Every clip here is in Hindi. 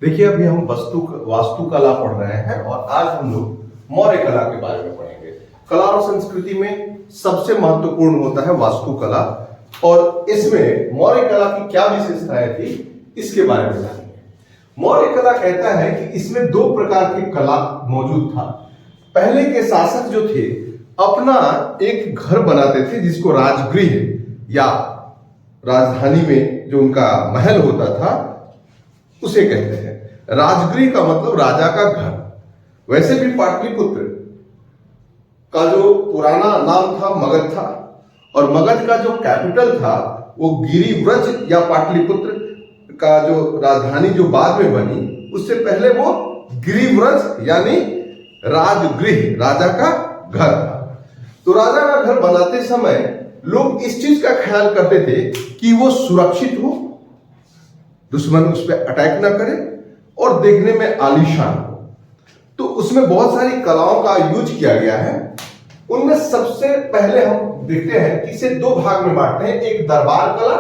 देखिए, अभी हम वास्तुकला पढ़ रहे हैं और आज हम लोग मौर्य कला के बारे में पढ़ेंगे। कला और संस्कृति में सबसे महत्वपूर्ण होता है वास्तुकला, और इसमें मौर्य कला की क्या विशेषताएं थी इसके बारे में जानेंगे। मौर्य कला कहता है कि इसमें दो प्रकार की कला मौजूद था। पहले के शासक जो थे अपना एक घर बनाते थे जिसको राजगृह या राजधानी में जो उनका महल होता था उसे कहते हैं। राजगृह का मतलब राजा का घर। वैसे भी पाटलिपुत्र का जो पुराना नाम था मगध था, और मगध का जो कैपिटल था वो गिरिव्रज या पाटलिपुत्र का जो राजधानी जो बाद में बनी, उससे पहले वो गिरिव्रज यानी राजगृह, राजा का घर था। तो राजा का घर बनाते समय लोग इस चीज का ख्याल करते थे कि वो सुरक्षित हो, दुश्मन उस पर अटैक ना करे और देखने में आलीशान हो। तो उसमें बहुत सारी कलाओं का यूज किया गया है। उनमें सबसे पहले हम देखते हैं कि इसे दो भाग में बांटते हैं, एक दरबार कला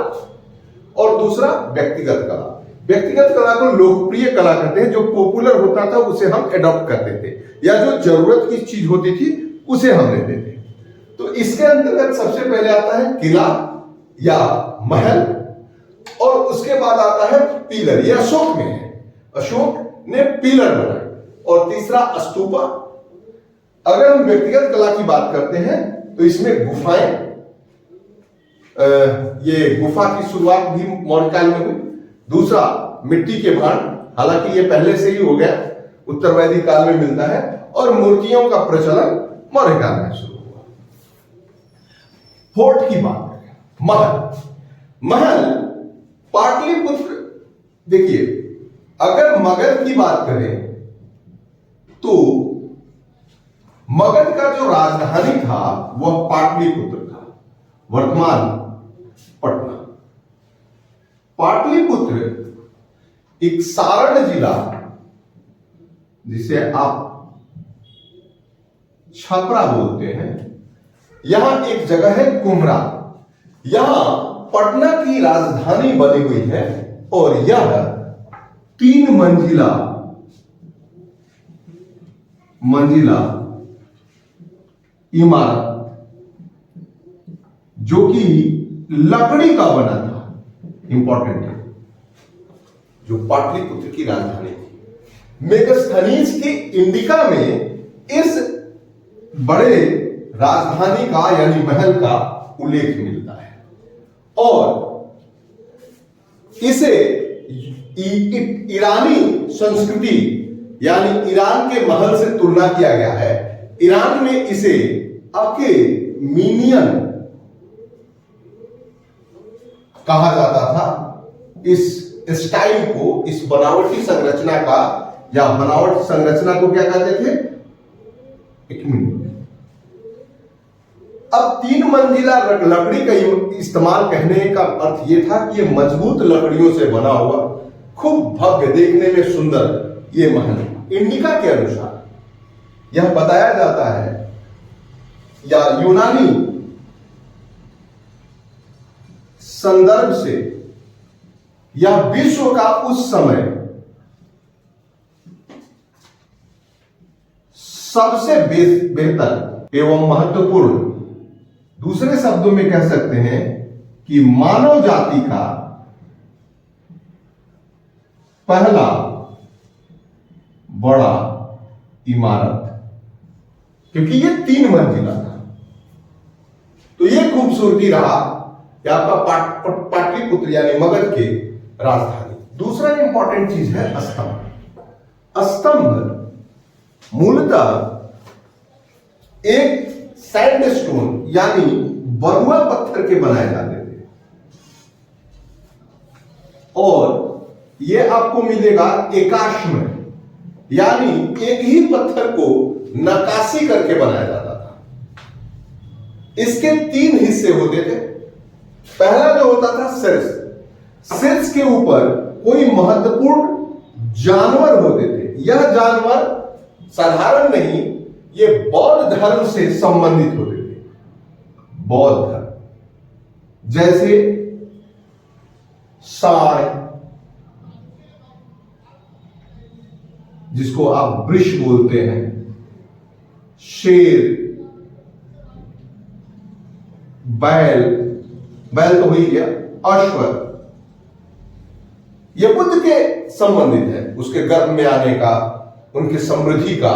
और दूसरा व्यक्तिगत कला। व्यक्तिगत कला को लोकप्रिय कला कहते हैं, जो पॉपुलर होता था उसे हम एडॉप्ट करते थे, या जो जरूरत की चीज होती थी उसे हम लेते थे। तो इसके अंतर्गत सबसे पहले आता है किला या महल, और उसके बाद आता है पिलर। ये अशोक में है, अशोक ने पिलर बनाए। और तीसरा स्तूपा। अगर हम व्यक्तिगत कला की बात करते हैं तो इसमें गुफाएं, ये गुफा की शुरुआत भी मौर्य काल में हुई। दूसरा मिट्टी के भांड, हालांकि ये पहले से ही हो गया, उत्तर वैदिक काल में मिलता है। और मूर्तियों का प्रचलन मौर्य काल में शुरू हुआ। फोर्ट की बात करें, महल। महल पाटलिपुत्र, देखिए अगर मगध की बात करें तो मगध का जो राजधानी था वह पाटलिपुत्र था, वर्तमान पटना। पाटलिपुत्र एक सारण जिला, जिसे आप छपरा बोलते हैं, यहां एक जगह है कुमरा। यहां पटना की राजधानी बनी हुई है, और यह 3 मंजिला इमारत जो कि लकड़ी का बना था, इंपॉर्टेंट है, जो पाटलिपुत्र की राजधानी थी। मेगास्थनीज की इंडिका में इस बड़े राजधानी का यानी महल का उल्लेख मिलता है, और इसे ईरानी संस्कृति यानी ईरान के महल से तुलना किया गया है। ईरान में इसे अकेमीनियन कहा जाता था। इस स्टाइल को, इस बनावटी संरचना का, या बनावट संरचना को क्या कहते थे? एक्यूमेनियन। अब 3 मंजिला लकड़ी का इस्तेमाल कहने का अर्थ यह था कि यह मजबूत लकड़ियों से बना हुआ, खूब भव्य, देखने में सुंदर ये महल। इंडिका के अनुसार यह बताया जाता है, या यूनानी संदर्भ से, यह विश्व का उस समय सबसे बेहतर एवं महत्वपूर्ण, दूसरे शब्दों में कह सकते हैं कि मानव जाति का पहला बड़ा इमारत, क्योंकि ये 3 मंजिला था। तो ये खूबसूरती रहा कि आपका पाटलिपुत्र यानी मगध के राजधानी। दूसरा इंपॉर्टेंट चीज है स्तंभ। स्तंभ मूलतः एक सैंडस्टोन यानी बलुआ पत्थर के बनाए जाते थे, और यह आपको मिलेगा एकाश्म, यानी एक ही पत्थर को नक्काशी करके बनाया जाता था। इसके 3 हिस्से होते थे। पहला जो होता था शीर्ष। शीर्ष के ऊपर कोई महत्वपूर्ण जानवर होते थे। यह जानवर साधारण नहीं, ये बौद्ध धर्म से संबंधित होते थे। बौद्ध धर्म, जैसे सांड, जिसको आप वृष बोलते हैं, शेर, बैल, बैल तो हो ही गया, अश्व, यह बुद्ध के संबंधित है, उसके गर्भ में आने का, उनकी समृद्धि का।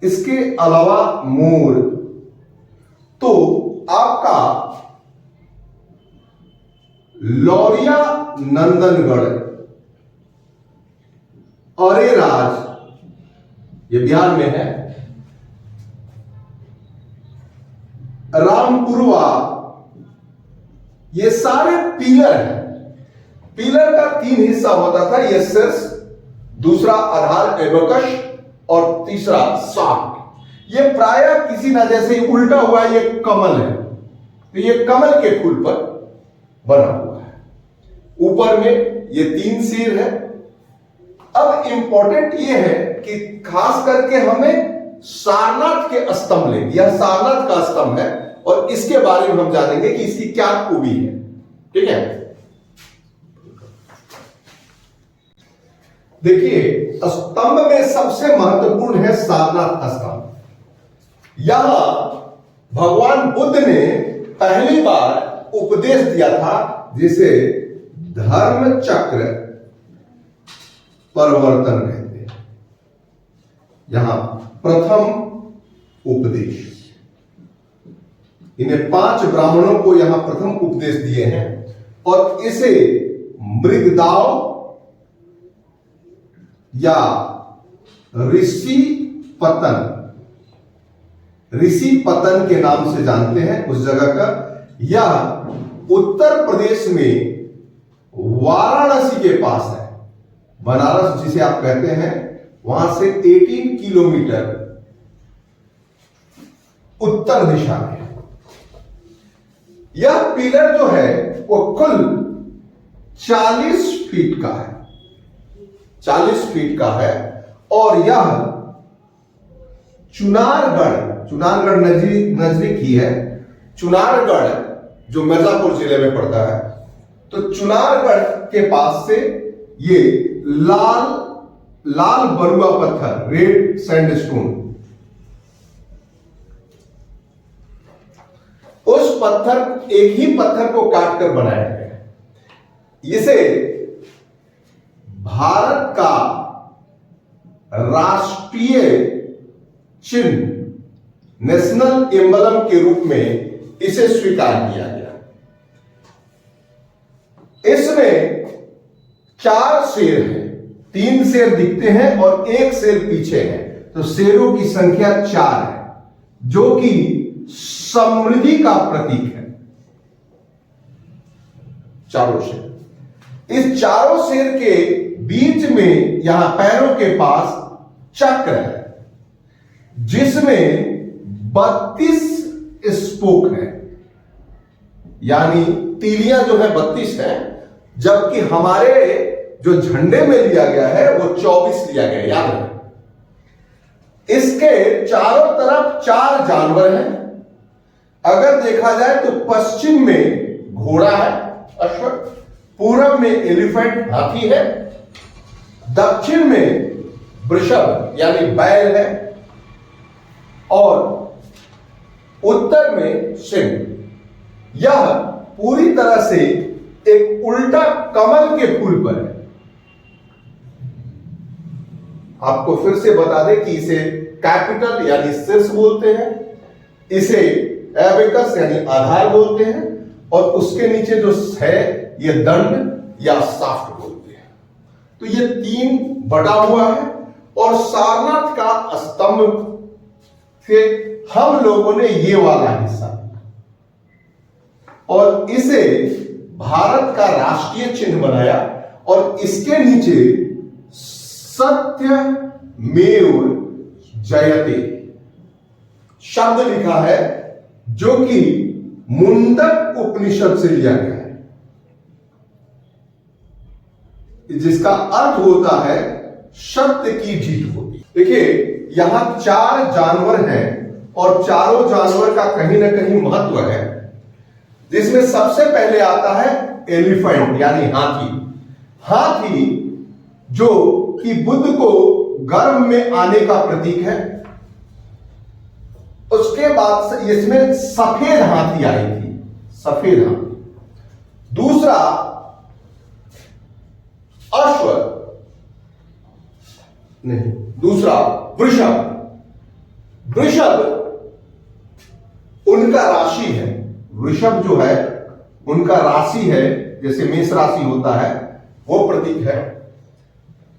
इसके अलावा मोर, तो आपका लौरिया नंदनगढ़, अरेराज, ये बिहार में है, रामपुरवा, ये सारे पिलर हैं। पिलर का 3 हिस्सा होता था, यह शीर्ष, दूसरा आधार एबकस और तीसरा शाफ्ट। ये प्रायः किसी ना जैसे उल्टा हुआ, ये कमल है, तो ये कमल के फूल पर बना हुआ है। ऊपर में ये 3 सिर है। अब इंपॉर्टेंट ये है कि खास करके हमें सारनाथ के स्तंभ लेंगे, यह सारनाथ का स्तंभ है और इसके बारे में हम जानेंगे कि इसकी क्या खूबी है। ठीक है, देखिए स्तंभ में सबसे महत्वपूर्ण है सारनाथ स्तंभ। यहां भगवान बुद्ध ने पहली बार उपदेश दिया था, जिसे धर्म चक्र परिवर्तन कहते हैं। यहां प्रथम उपदेश, इन्हें 5 ब्राह्मणों को यहां प्रथम उपदेश दिए हैं और इसे मृगदाव या ऋषि पतन के नाम से जानते हैं उस जगह का। यह उत्तर प्रदेश में वाराणसी के पास है। बनारस जिसे आप कहते हैं, वहां से 18 किलोमीटर उत्तर दिशा में है। यह पिलर जो है वो कुल 40 फीट का है, 40 फीट का है और यह चुनारगढ़ नजदीक ही है। चुनारगढ़ जो मिर्जापुर जिले में पड़ता है, तो चुनारगढ़ के पास से ये लाल बरुआ पत्थर, रेड सैंडस्टोन, उस पत्थर, एक ही पत्थर को काटकर बनाया गया है। इसे भारत का राष्ट्रीय चिन्ह, नेशनल एम्बलम के रूप में इसे स्वीकार किया गया। इसमें 4 शेर हैं, 3 शेर दिखते हैं और 1 शेर पीछे है, तो शेरों की संख्या 4 है, जो कि समृद्धि का प्रतीक है। चारों शेर, इस चारों शेर के बीच में यहां पैरों के पास चक्र है, जिसमें 32 स्पोक है, यानी तीलियां जो है 32 है, जबकि हमारे जो झंडे में लिया गया है वो 24 लिया गया, याद है। इसके चारों तरफ 4 जानवर हैं। अगर देखा जाए तो पश्चिम में घोड़ा है, अश्व, पूरब में एलिफेंट, हाथी है, दक्षिण में वृषभ यानी बैल है और उत्तर में सिंह। यह पूरी तरह से एक उल्टा कमल के फूल पर है। आपको फिर से बता दें कि इसे कैपिटल यानी शीर्ष बोलते हैं, इसे एबेकस यानी आधार बोलते हैं और उसके नीचे जो है ये दंड या शाफ्ट बोलते हैं। तो ये 3 बटा हुआ है और सारनाथ का स्तंभ से हम लोगों ने ये वाला हिस्सा और इसे भारत का राष्ट्रीय चिन्ह बनाया और इसके नीचे सत्यमेव जयते शब्द लिखा है, जो कि मुंडक उपनिषद से लिया गया है, जिसका अर्थ होता है सत्य की जीत होती। देखिए यहां 4 जानवर हैं और चारों जानवर का कहीं ना कहीं महत्व है, जिसमें सबसे पहले आता है एलिफेंट यानी हाथी। हाथी जो कि बुद्ध को गर्भ में आने का प्रतीक है। उसके बाद इसमें सफेद हाथी आई थी, सफेद हाथी। दूसरा अश्व नहीं, दूसरा वृषभ। वृषभ उनका राशि है, वृषभ जो है उनका राशि है, जैसे मेष राशि होता है वो प्रतीक है।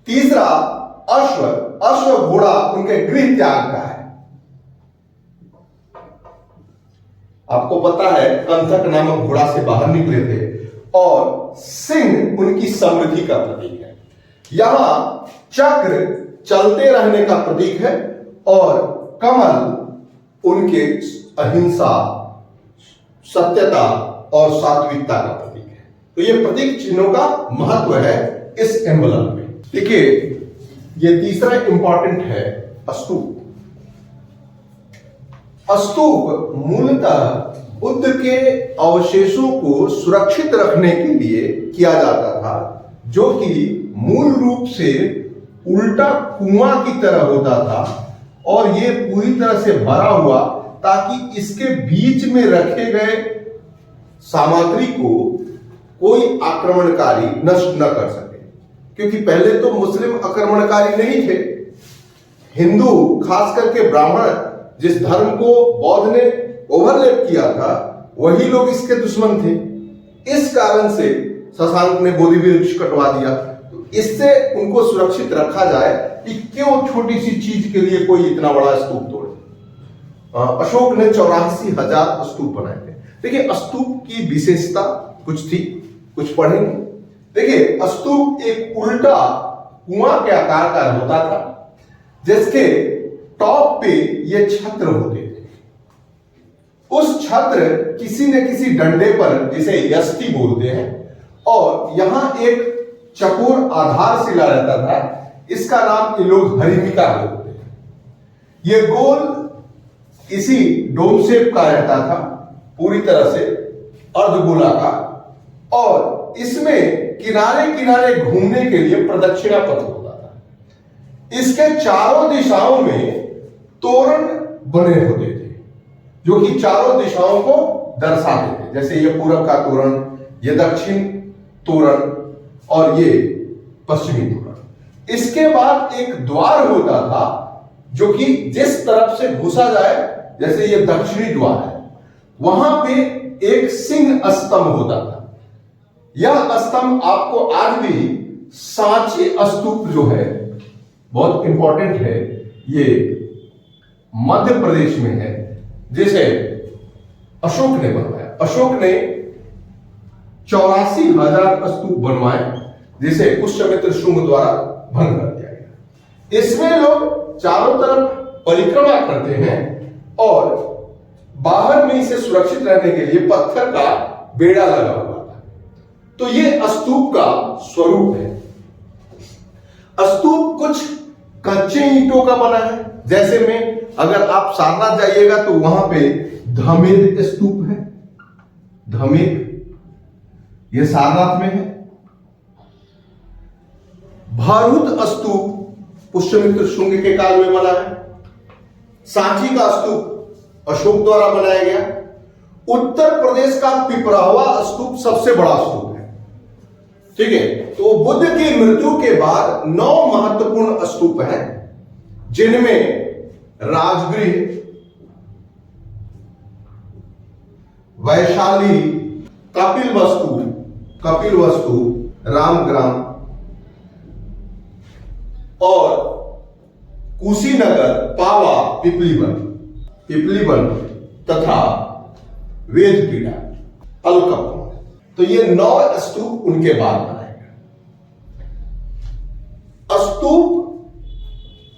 तीसरा अश्व, अश्व घोड़ा उनके गृह त्याग का है। आपको पता है कंथक नामक घोड़ा से बाहर निकले थे। और सिंह उनकी समृद्धि का प्रतीक है। यहां चक्र चलते रहने का प्रतीक है और कमल उनके अहिंसा, सत्यता और सात्विकता का प्रतीक है। तो ये प्रतीक चिन्हों का महत्व है इस एम्बलम में। देखिए ये तीसरा इंपॉर्टेंट है स्तूप। स्तूप मूलतः बुद्ध के अवशेषों को सुरक्षित रखने के लिए किया जाता था, जो कि मूल रूप से उल्टा कुआं की तरह होता था और ये पूरी तरह से भरा हुआ, ताकि इसके बीच में रखे गए सामग्री को कोई आक्रमणकारी नष्ट न कर सके। क्योंकि पहले तो मुस्लिम आक्रमणकारी नहीं थे, हिंदू खास करके ब्राह्मण जिस धर्म को बौद्ध ने ओवरलैप किया था वही लोग इसके दुश्मन थे। इस कारण से शशांक ने बोधि वृक्ष कटवा दिया। तो इससे उनको सुरक्षित रखा जाए कि क्यों छोटी सी चीज के लिए कोई इतना बड़ा स्तूप तोड़े। अशोक ने 84,000 स्तूप बनाए थे। देखिए स्तूप की विशेषता कुछ थी, कुछ पढ़ेंगे। देखिए स्तूप एक उल्टा कुआं के आकार का होता था, जिसके टॉप पे ये छत्र होते थे। उस छत्र किसी न किसी डंडे पर, जिसे यष्टि बोलते हैं, और यहां एक चकोर आधारशिला रहता था। इसका नाम ये लोग हरिमिका बोलते हैं। ये गोल किसी डोम शेप का रहता था, पूरी तरह से अर्धगोलाकार, और इसमें किनारे किनारे घूमने के लिए प्रदक्षिणा पथ होता था। इसके चारों दिशाओं में तोरण बने होते थे, जो कि चारों दिशाओं को दर्शाते थे। जैसे ये पूरब का तोरण, ये दक्षिण तोरण और ये पश्चिमी तोरण। इसके बाद एक द्वार होता था, जो कि जिस तरफ से घुसा जाए, जैसे ये दक्षिणी द्वार है, वहां पे एक सिंह स्तंभ होता था। यह स्तंभ आपको आज भी सांची स्तूप जो है, बहुत इंपॉर्टेंट है, ये मध्य प्रदेश में है, जिसे अशोक ने बनवाया। अशोक ने 84,000 स्तूप बनवाए, जिसे पुष्यमित्र शुंग द्वारा भंग कर दिया गया। इसमें लोग चारों तरफ परिक्रमा करते हैं और बाहर में इसे सुरक्षित रहने के लिए पत्थर का बेड़ा लगा हुआ था। तो ये स्तूप का स्वरूप है। स्तूप कुछ कच्चे ईंटों का बना है। जैसे में अगर आप सारनाथ जाइएगा तो वहां पे धमेद स्तूप है, धमेद, ये सारनाथ में है। भारूत स्तूप पुष्यमित्र शुंग के काल में बना है। सांची का स्तूप अशोक द्वारा बनाया गया। उत्तर प्रदेश का पिपरावा स्तूप सबसे बड़ा स्तूप है। ठीक है, तो बुद्ध की मृत्यु के बाद 9 महत्वपूर्ण स्तूप हैं, जिनमें राजगृह, वैशाली, कपिल वस्तु, रामग्राम और कुशीनगर, पावा, पिपलीवन तथा वेदपीड़ा, अलकप। तो ये 9 स्तूप उनके बाद बनाए गए। स्तूप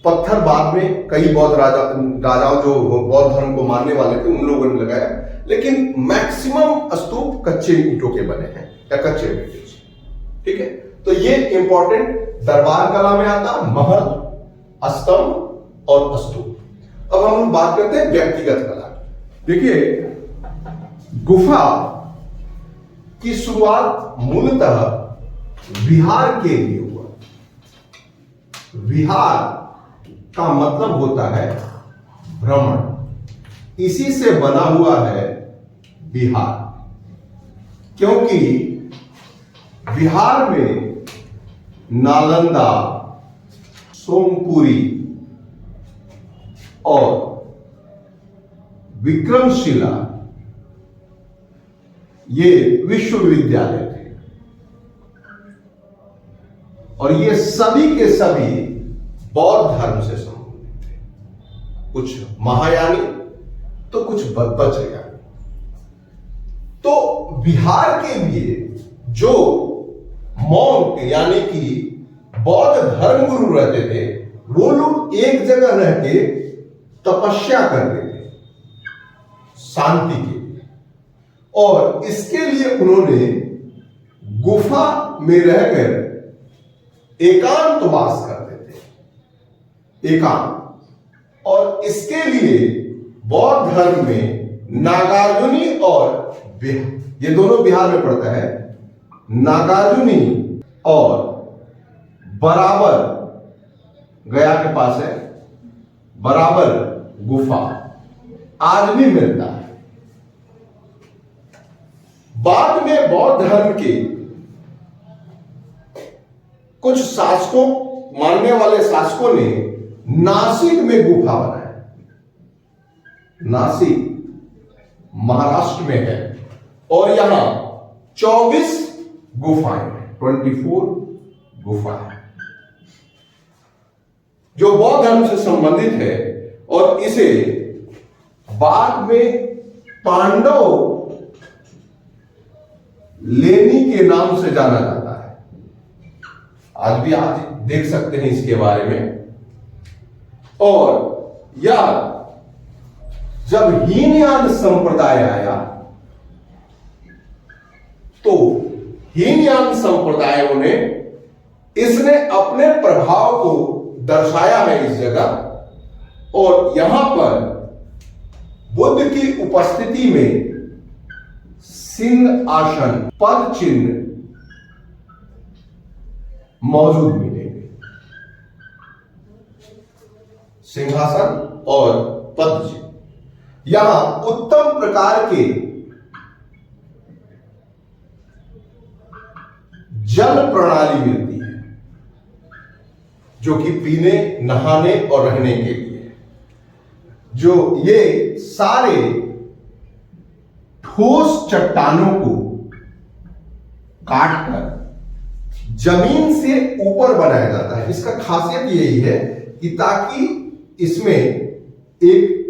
पत्थर बाद में कई बौद्ध राजाओं जो बौद्ध धर्म को मानने वाले थे उन लोगों ने लगाया, लेकिन मैक्सिमम स्तूप कच्चे ईंटों के बने हैं या कच्चे ईंटों से। ठीक है, तो ये इंपॉर्टेंट दरबार कला में आता महल, स्तंभ और स्तूप। अब हम बात करते हैं व्यक्तिगत कला। देखिए गुफा की शुरुआत मूलतः विहार के लिए हुआ। विहार का मतलब होता है भ्रमण, इसी से बना हुआ है बिहार, क्योंकि बिहार में नालंदा, सोमपुरी और विक्रमशिला ये विश्वविद्यालय थे, और ये सभी के सभी बौद्ध धर्म से संबंधित थे। कुछ महायानी तो कुछ वज्रयानी। तो बिहार के लिए जो मॉन्क यानी कि बौद्ध धर्म गुरु रहते थे, वो लोग एक जगह रह के तपस्या करते थे शांति के लिए, और इसके लिए उन्होंने गुफा में रहकर एकांतवास करते थे, एकांत। और इसके लिए बौद्ध धर्म में नागार्जुनी और ये दोनों बिहार में पड़ता है, नागार्जुनी और बराबर गया के पास है, बराबर गुफा आज भी मिलता है। बाद में बौद्ध धर्म के कुछ शासकों, मानने वाले शासकों ने नासिक में गुफा बनाया। नासिक महाराष्ट्र में है, और यहां 24 गुफाएं हैं, 24 गुफाएं जो बौद्ध धर्म से संबंधित है। और इसे बाद में पांडव लेनी के नाम से जाना जाता है। आज भी आप देख सकते हैं इसके बारे में। और यह जब हीनयान संप्रदाय आया तो हीनयान संप्रदायों ने इसने अपने प्रभाव को दर्शाया है इस जगह, और यहां पर बुद्ध की उपस्थिति में सिंह आसन, पद चिन्ह मौजूद मिलेंगे। सिंहासन और पद चिन्ह। यहां उत्तम प्रकार के जल प्रणाली मिलती है, जो कि पीने, नहाने और रहने के लिए है। जो ये सारे ठोस चट्टानों को काटकर जमीन से ऊपर बनाया जाता है। इसका खासियत यही है कि ताकि इसमें एक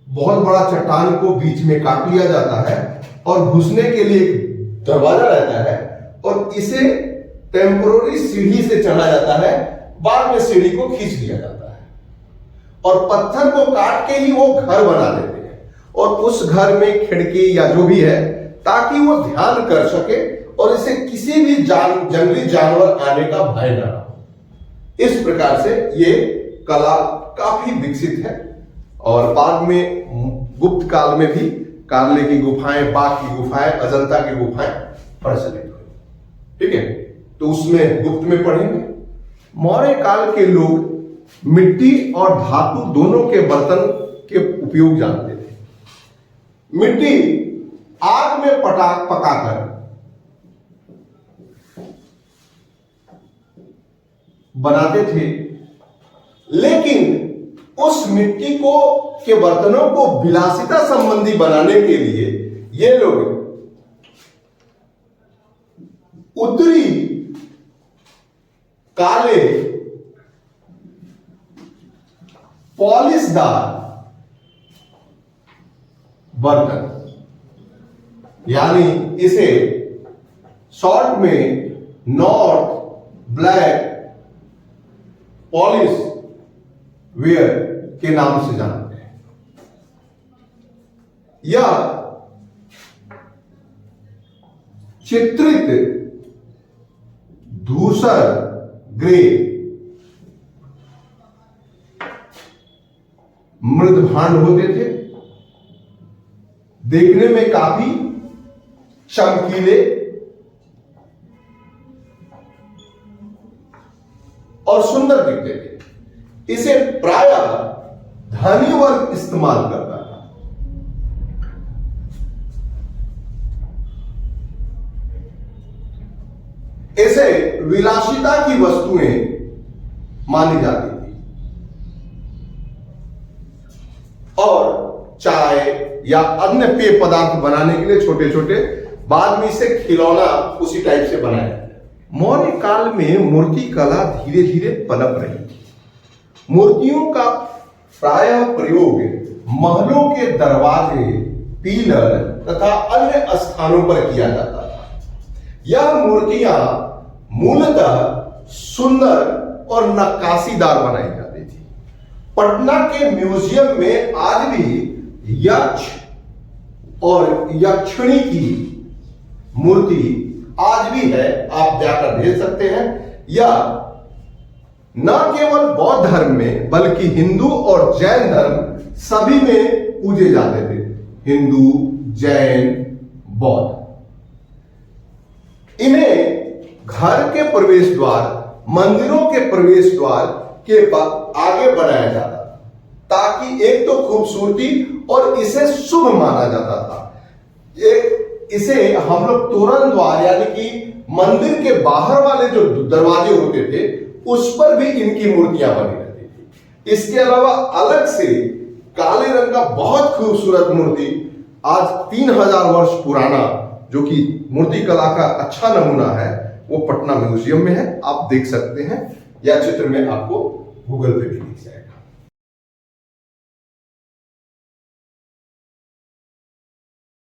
बहुत बड़ा चट्टान को बीच में काट लिया जाता है और घुसने के लिए एक दरवाजा रहता है, और इसे टेम्पोररी सीढ़ी से चढ़ा जाता है, बाद में सीढ़ी को खींच लिया जाता है, और पत्थर को काट के ही वो घर बना देते हैं, और उस घर में खिड़की या जो भी है, ताकि वो ध्यान कर सके और इसे किसी भी जंगली जानवर आने का भय न हो। इस प्रकार से ये कला काफी विकसित है, और बाद में गुप्त काल में भी कार्ले की गुफाएं, बाघ की गुफाएं, अजंता की गुफाएं प्रचलित हुई। ठीक है, तो उसमें गुप्त में पढ़ेंगे। मौर्य काल के लोग मिट्टी और धातु दोनों के बर्तन के उपयोग जानते थे। मिट्टी आग में पकाकर बनाते थे, लेकिन उस मिट्टी को के बर्तनों को विलासिता संबंधी बनाने के लिए ये लोग उत्तरी काले पॉलिशदार बर्तन, यानी इसे शॉर्ट में नॉर्थ ब्लैक पॉलिश वेयर के नाम से जानते हैं। यह चित्रित धूसर ग्रे मृद भांड होते थे, देखने में काफी चमकीले और सुंदर दिखते थे। इसे प्रायः धनी वर्ग इस्तेमाल करता था। इसे विलासिता की वस्तुएं मानी जाती थी और चाय या अन्य पेय पदार्थ बनाने के लिए छोटे छोटे, बाद में इसे खिलौना उसी टाइप से बनाया। मौर्य काल में मूर्ति कला धीरे धीरे पनप रही थी। मूर्तियों का प्रायः प्रयोग महलों के दरवाजे, पीलर तथा अन्य स्थानों पर किया जाता था। यह मूर्तियां मूलतः सुंदर और नक्काशीदार बनाई जाती थी। पटना के म्यूजियम में आज भी यक्ष और यक्षिणी की मूर्ति आज भी है, आप जाकर देख सकते हैं। या न केवल बौद्ध धर्म में बल्कि हिंदू और जैन धर्म सभी में पूजे जाते थे। हिंदू, जैन, बौद्ध। इन्हें घर के प्रवेश द्वार, मंदिरों के प्रवेश द्वार के आगे बनाया जाता था, ताकि एक तो खूबसूरती और इसे शुभ माना जाता था। इसे हम लोग तोरण द्वार यानी कि मंदिर के बाहर वाले जो दरवाजे होते थे उस पर भी इनकी मूर्तियां बनी रहती थी। इसके अलावा अलग से काले रंग का बहुत खूबसूरत मूर्ति आज 3000 वर्ष पुराना, जो कि मूर्ति कला का अच्छा नमूना है, वो पटना म्यूजियम में है। आप देख सकते हैं, यह चित्र में आपको गूगल पे भी दिख जाएगा।